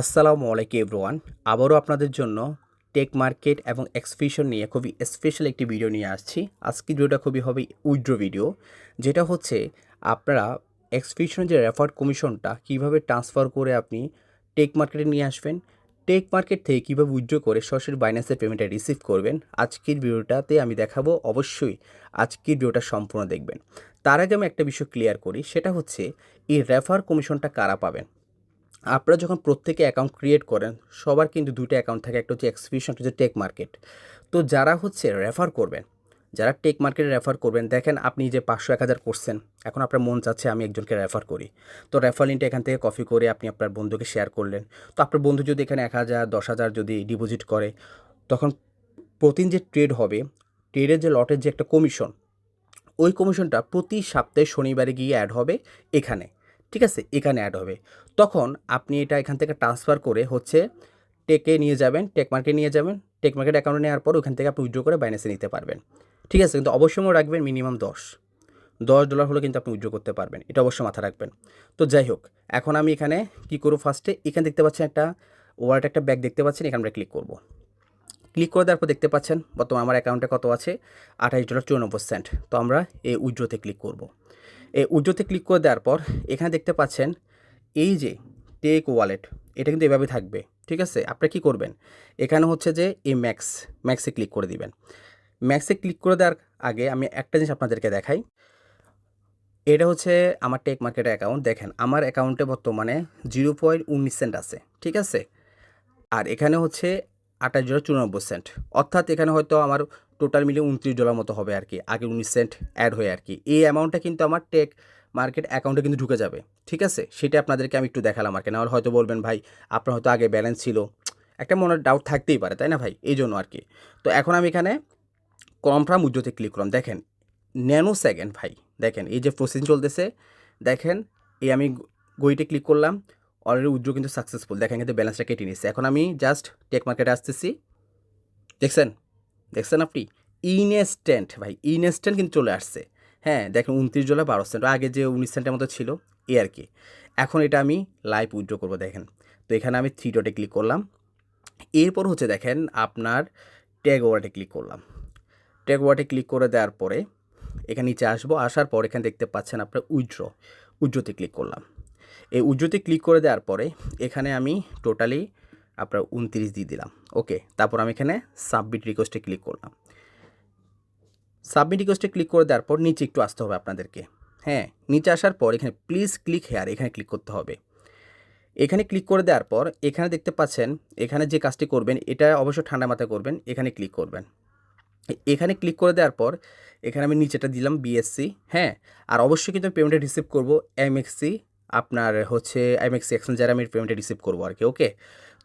আসসালামু আলাইকুম এভরিওয়ান। আবারও আপনাদের জন্য টেক মার্কেট এবং এক্সফিশন নিয়ে খুবই স্পেশাল একটি ভিডিও নিয়ে আসছি। আজকের ভিডিওটা খুবই হবে উইথড্র ভিডিও, যেটা হচ্ছে আপনারা এক্সফিশনের যে রেফার্ড কমিশনটা কীভাবে ট্রান্সফার করে আপনি টেক মার্কেটে নিয়ে আসবেন, টেক মার্কেট থেকে কীভাবে উইথড্র করে সরাসরি বাইন্যান্সের পেমেন্টটা রিসিভ করবেন। আজকের ভিডিওটাতে আমি দেখাবো, অবশ্যই আজকের ভিডিওটা সম্পূর্ণ দেখবেন। তার আগে আমি একটা বিষয় ক্লিয়ার করি, সেটা হচ্ছে এই রেফার কমিশনটা কারা পাবেন। আপনারা যখন প্রত্যেকে অ্যাকাউন্ট ক্রিয়েট করেন, সবার কিন্তু দুটো অ্যাকাউন্ট থাকে, একটা হচ্ছে এক্সফিশন, একটা হচ্ছে টেক মার্কেট। তো যারা হচ্ছে রেফার করবেন, যারা টেক মার্কেটে রেফার করবেন, দেখেন আপনি যে 500-1000 করছেন, এখন আপনার মন চাচ্ছে আমি একজনকে রেফার করি। তো রেফার লিঙ্কটা এখান থেকে কপি করে আপনি আপনার বন্ধুকে শেয়ার করলেন। তো আপনার বন্ধু যদি এখানে 1000, 10,000 যদি ডিপোজিট করে, তখন প্রতিদিন যে ট্রেড হবে, ট্রেডের যে লটের যে একটা কমিশন, ওই কমিশনটা প্রতি সপ্তাহে শনিবারে গিয়ে অ্যাড হবে এখানে। ঠিক আছে? এখানে অ্যাড হবে। তখন আপনি এটা এখান থেকে ট্রান্সফার করে হচ্ছে টেকে নিয়ে যাবেন, টেক মার্কেটে নিয়ে যাবেন। টেক মার্কেট অ্যাকাউন্টে নেওয়ার পর ওখান থেকে আপনি উইথড্র করে বাইন্যান্সে নিতে পারবেন। ঠিক আছে? কিন্তু অবশ্যই মনে রাখবেন মিনিমাম $10 হলে কিন্তু আপনি উইথড্র করতে পারবেন। এটা অবশ্যই মাথায় রাখবেন। তো যাই হোক, এখন আমি এখানে কী করব, ফার্স্টে এখানে দেখতে পাচ্ছেন একটা ওয়ালেট, একটা ব্যাগ দেখতে পাচ্ছেন, এখানে আমরা ক্লিক করব। ক্লিক করে দেওয়ার পর দেখতে পাচ্ছেন বর্তমানে আমার অ্যাকাউন্টে কত আছে, $28.94। তো আমরা এই উইথড্রতে ক্লিক করব। এই উইথড্রতে ক্লিক করে দেওয়ার পর এখানে দেখতে পাচ্ছেন এই যে টেক ওয়ালেট, এটা কিন্তু এভাবে থাকবে। ঠিক আছে? আপনি কি করবেন, এখানে হচ্ছে যে এই ম্যাক্সে ক্লিক করে দিবেন। ম্যাক্সে ক্লিক করে দেওয়ার আগে আমি একটা জিনিস আপনাদেরকে দেখাই। এটা হচ্ছে আমার টেক মার্কেটের অ্যাকাউন্ট। দেখেন আমার অ্যাকাউন্টে বর্তমানে 0.19 সেন্ট আছে। ঠিক আছে? আর এখানে হচ্ছে $28.94। অর্থাৎ এখানে হয়তো আমার টোটাল মিলিয়ে $29 মতো হবে আর কি, আগে 19 সেন্ট অ্যাড হয়ে আর কি। এই অ্যামাউন্টটা কিন্তু আমার টেক মার্কেট অ্যাকাউন্টে কিন্তু ঢুকে যাবে। ঠিক আছে? সেটা আপনাদেরকে আমি একটু দেখালাম আর কি। নাহলে হয়তো বলবেন ভাই আপনার হয়তো আগে ব্যালেন্স ছিল, একটা মনের ডাউট থাকতেই পারে, তাই না ভাই? এই জন্য আর কি। তো এখন আমি এখানে কনফার্ম উইথড্রতে ক্লিক করলাম। দেখেন ন্যানো সেকেন্ড ভাই, দেখেন এই যে প্রসেসিং চলতেছে, দেখেন এই আমি গইতে ক্লিক করলাম, অলরেডি উইথড্র কিন্তু সাকসেসফুল। দেখেন কিন্তু ব্যালেন্সটা কেটে নিচ্ছে। এখন আমি জাস্ট টেক মার্কেটে আসতেছি, দেখছেন, দেখছেন আপনি ইনস্ট্যান্ট ভাই, ইনস্ট্যান্ট কিন্তু চলে আসছে। হ্যাঁ দেখেন $29.12, আগে যে 19 সেন্টের মতো ছিল এই আর কি। এখন এটা আমি লাইভ উইথড্র করবো। দেখেন, তো এখানে আমি 3 ডটে ক্লিক করলাম। এরপর হচ্ছে দেখেন আপনার ট্যাগ ওয়ালেটে ক্লিক করলাম। ট্যাগ ওয়ালেটে ক্লিক করে দেওয়ার পরে এখানে নিচে আসবো, আসার পর এখানে দেখতে পাচ্ছেন আপনার উইথড্রতে ক্লিক করলাম। এই উইথড্রতে ক্লিক করে দেওয়ার পরে এখানে আমি টোটালি আপনার 29 দিয়ে দিলাম। ওকে, তারপর আমি এখানে সাবমিট রিকোয়েস্টে ক্লিক করলাম। সাবমিট রিকোয়েস্টে ক্লিক করে দেওয়ার পর নিচে একটু আসতে হবে আপনাদেরকে। হ্যাঁ, নিচে আসার পর এখানে প্লিজ ক্লিক হেয়ার, এখানে ক্লিক করতে হবে। এখানে ক্লিক করে দেওয়ার পর এখানে দেখতে পাচ্ছেন, এখানে যে কাজটি করবেন এটা অবশ্যই ঠান্ডা মাথায় করবেন। এখানে ক্লিক করবেন। এখানে ক্লিক করে দেওয়ার পর এখানে আমি নিচেটা দিলাম বিএসসি। হ্যাঁ, আর অবশ্যই কিন্তু আমি পেমেন্টটা রিসিভ করব এমএক্সি, আপনার হচ্ছে এমএক্সি এক্সচেঞ্জ যারা আমি পেমেন্টটা রিসিভ করবো আর কি। ওকে,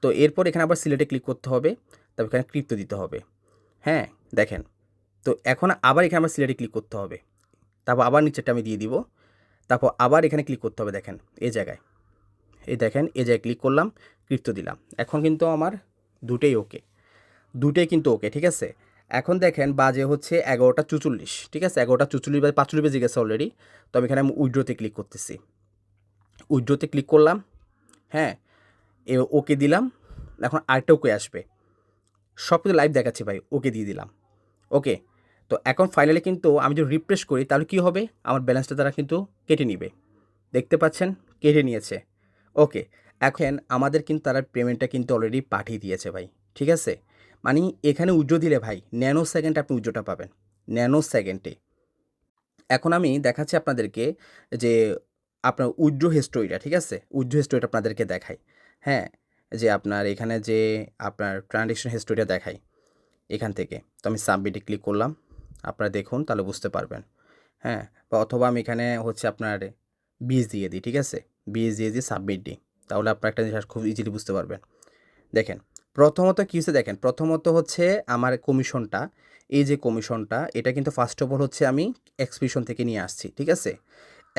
তো এরপর এখানে আবার সিলেটে ক্লিক করতে হবে, তারপর এখানে ক্রিপ্টো দিতে হবে। হ্যাঁ দেখেন, তো এখন আবার এখানে আমার সিলেটে ক্লিক করতে হবে, তারপর আবার নিচেরটা আমি দিয়ে দিব, তারপর আবার এখানে ক্লিক করতে হবে। দেখেন এই জায়গায়, এই দেখেন এই জায়গায় ক্লিক করলাম, ক্রিপ্টো দিলাম। এখন কিন্তু আমার দুটোই ওকে, দুটোই কিন্তু ওকে। ঠিক আছে? এখন দেখেন বাজে হচ্ছে 11টা 44। ঠিক আছে? 11টা 44 বা 45 বেজে গেছে অলরেডি। তো আমি এখানে উইথড্রতে ক্লিক করতেছি। উইথড্রতে ক্লিক করলাম। হ্যাঁ, ওকে দিলাম। এখন আরেকটা ওকে আসবে। সব কিছু লাইভ দেখাচ্ছি ভাই, ওকে দিয়ে দিলাম। ওকে, তো এখন ফাইনালি কিন্তু আমি যদি রিফ্রেশ করি তাহলে কী হবে, আমার ব্যালেন্সটা তারা কিন্তু কেটে নিবে। দেখতে পাচ্ছেন কেটে নিয়েছে। ওকে, এখন আমাদের কিন্তু তারা পেমেন্টটা কিন্তু অলরেডি পাঠিয়ে দিয়েছে ভাই। ঠিক আছে? মানে এখানে উইথড্র দিলে ভাই ন্যানো সেকেন্ডে আপনি উইথড্রটা পাবেন, ন্যানো সেকেন্ডে। এখন আমি দেখাচ্ছি আপনাদেরকে যে আপনার উইথড্র হিস্টোরিটা। ঠিক আছে? উইথড্র হিস্টোরিটা আপনাদেরকে দেখাই। হ্যাঁ, যে আপনার এখানে যে আপনার ট্রানজ্যাকশন হিস্টোরিটা দেখাই এখান থেকে। তো আমি সাবমিটে ক্লিক করলাম, আপনারা দেখুন তাহলে বুঝতে পারবেন। হ্যাঁ, বা অথবা আমি এখানে হচ্ছে আপনার 20 দিয়ে দিই। ঠিক আছে? 20 দিয়ে সাবমিট দিই, তাহলে আপনার একটা জিনিস খুব ইজিলি বুঝতে পারবেন। দেখেন প্রথমত কী হচ্ছে, দেখেন প্রথমত হচ্ছে আমার কমিশনটা, এই যে কমিশনটা এটা কিন্তু ফার্স্ট অফ অল হচ্ছে আমি এক্সপ্রেশন থেকে নিয়ে আসছি। ঠিক আছে?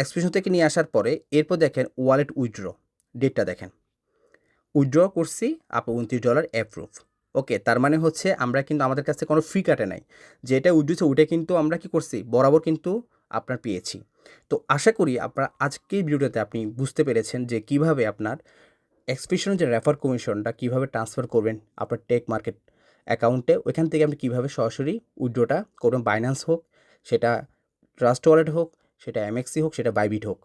এক্সপ্রেশন থেকে নিয়ে আসার পরে এরপর দেখেন ওয়ালেট উইথড্র ডেটটা দেখেন, উইথড্র করছি আপনার $29 অ্যাপ্রুভ। ওকে, তার মানে হচ্ছে আমরা কিন্তু আমাদের কাছে কোনো ফি কাটে নাই, যেটা উইথড্রছে ওইটা কিন্তু আমরা কি করছি বরাবর কিন্তু আপনার পেয়েছি। তো আশা করি আপনারা আজকের ভিডিওটাতে আপনি বুঝতে পেরেছেন যে কিভাবে আপনার এক্সফিশনের যে রেফার কমিশনটা কীভাবে ট্রান্সফার করবেন আপনার টেক মার্কেট অ্যাকাউন্টে, ওইখান থেকে আপনি কীভাবে সরাসরি উইথড্রটা করবেন, বাইন্যান্স হোক, সেটা ট্রাস্ট ওয়ালেট হোক, সেটা এমএক্সি হোক, সেটা বাইবিট হোক,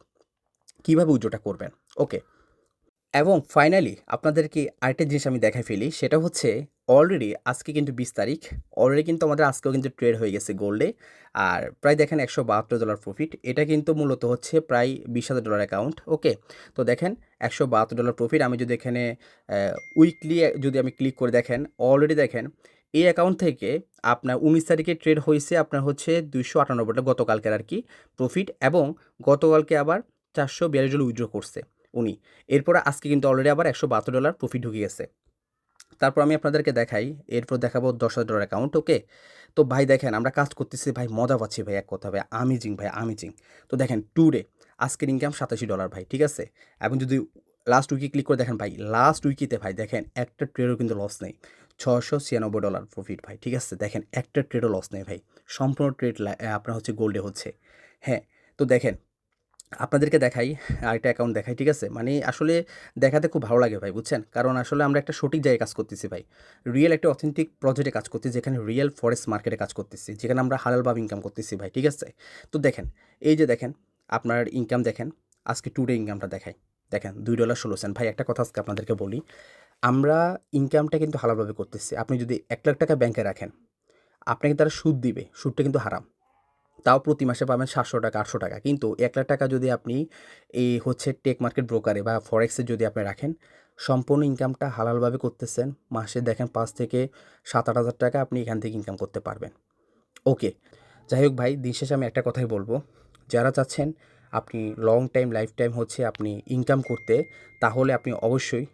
কীভাবে উইথড্রটা করবেন। ওকে, এবং ফাইনালি আপনাদেরকে আরেকটা জিনিস আমি দেখাই ফেলি, সেটা হচ্ছে অলরেডি আজকে কিন্তু 20 তারিখ, অলরেডি কিন্তু আমাদের আজকেও কিন্তু ট্রেড হয়ে গেছে গোল্ডে। আর প্রায় দেখেন $172 প্রফিট, এটা কিন্তু মূলত হচ্ছে প্রায় $20,000 অ্যাকাউন্ট। ওকে, তো দেখেন $172 প্রফিট। আমি যদি এখানে উইকলি যদি আমি ক্লিক করে দেখেন, অলরেডি দেখেন এই অ্যাকাউন্ট থেকে আপনার 19 তারিখে ট্রেড হয়েছে আপনার হচ্ছে $298, গতকালকের আর কি প্রফিট, এবং গতকালকে আবার $442 উইথড্র করছে উনি। এরপরে আজকে কিন্তু অলরেডি আবার $172 প্রফিট ঢুকে গেছে। তারপর আমি আপনাদেরকে দেখাই, এরপর দেখাবো $10,000 অ্যাকাউন্ট। ওকে, তো ভাই দেখেন আমরা কাজ করতেছি ভাই, মজা পাচ্ছি ভাই, এক কথা ভাই আমেজিং ভাই আমেজিং। তো দেখেন টুডে আজকের ইনকাম $87 ভাই, ঠিক আছে। এবং যদি লাস্ট উইকে ক্লিক করে দেখেন ভাই, লাস্ট উইকেতে ভাই দেখেন একটা ট্রেডও কিন্তু লস নেই, $696 প্রফিট ভাই, ঠিক আছে। দেখেন একটা ট্রেডও লস নেই ভাই, সম্পূর্ণ ট্রেড আপনার হচ্ছে গোল্ডে হচ্ছে। হ্যাঁ, তো দেখেন আপনাদেরকে দেখাই, আরেকটা অ্যাকাউন্ট দেখাই, ঠিক আছে। মানে আসলে দেখাতে খুব ভালো লাগে ভাই, বুঝছেন, কারণ আসলে আমরা একটা সঠিক জায়গায় কাজ করতেছি ভাই, রিয়েল একটা অথেন্টিক প্রজেক্টে কাজ করতেছি, যেখানে রিয়েল ফরেক্স মার্কেটে কাজ করতেছি, যেখানে আমরা হালালভাবে ইনকাম করতেছি ভাই, ঠিক আছে। তো দেখেন এই যে দেখেন আপনার ইনকাম দেখেন, আজকে টুডে ইনকামটা দেখাই, দেখেন $2.16 ভাই। একটা কথা আজকে আপনাদেরকে বলি, আমরা ইনকামটা কিন্তু হালালভাবে করতেছি। আপনি যদি $1,00,000 ব্যাংকে রাখেন, আপনাকে তারা সুদ দিবে, সুদটা কিন্তু হারাম, তাও প্রতি মাসে পাবেন $700 $800। কিন্তু $1,00,000 যদি আপনি এই হচ্ছে টেক মার্কেট ব্রোকারে বা ফরেক্সে যদি আপনি রাখেন, সম্পূর্ণ ইনকামটা হালালভাবে করতেছেন, মাসে দেখেন 5 থেকে 7-8 হাজার টাকা আপনি এখান থেকে ইনকাম করতে পারবেন। ওকে, যাই হোক ভাই, দিন শেষে আমি একটা কথাই বলবো, যারা চাচ্ছেন আপনি লং টাইম লাইফ টাইম হচ্ছে আপনি ইনকাম করতে, তাহলে আপনি অবশ্যই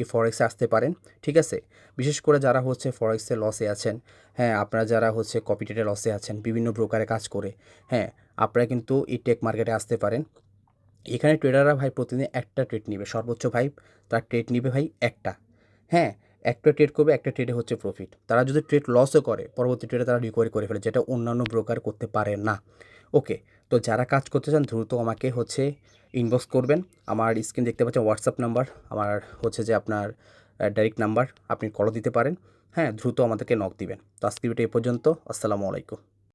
এই ফরেক্সে আসতে পারেন, ঠিক আছে। বিশেষ করে যারা হচ্ছে ফরেক্সে লসে আছেন, হ্যাঁ, আপনারা যারা হচ্ছে কপি ট্রেডে লসে আছেন বিভিন্ন ব্রোকারে কাজ করে, হ্যাঁ, আপনারা কিন্তু এই টেক মার্কেটে আসতে পারেন। এখানে ট্রেডাররা ভাই প্রতিদিন একটা ট্রেড নিবে, সর্বোচ্চ ভাই তার ট্রেড নিবে ভাই একটা। হ্যাঁ, একটা ট্রেড করবে, একটা ট্রেডে হচ্ছে প্রফিট। তারা যদি ট্রেড লসও করে, পরবর্তী ট্রেডে তারা রিকভারি করে ফেলে, যেটা অন্যান্য ব্রোকার করতে পারে না। ওকে, তো যারা কাজ করতে চান দ্রুত আমাকে হচ্ছে ইনবক্স করবেন। আমার স্ক্রিন দেখতে পাচ্ছেন হোয়াটসঅ্যাপ নাম্বার, আমার হচ্ছে যে আপনার ডাইরেক্ট নাম্বার, আপনি কলও দিতে পারেন। হ্যাঁ, দ্রুত আমাদেরকে নক দিবেন। তো আজকে ভিডিও এ পর্যন্ত। আসসালামু আলাইকুম।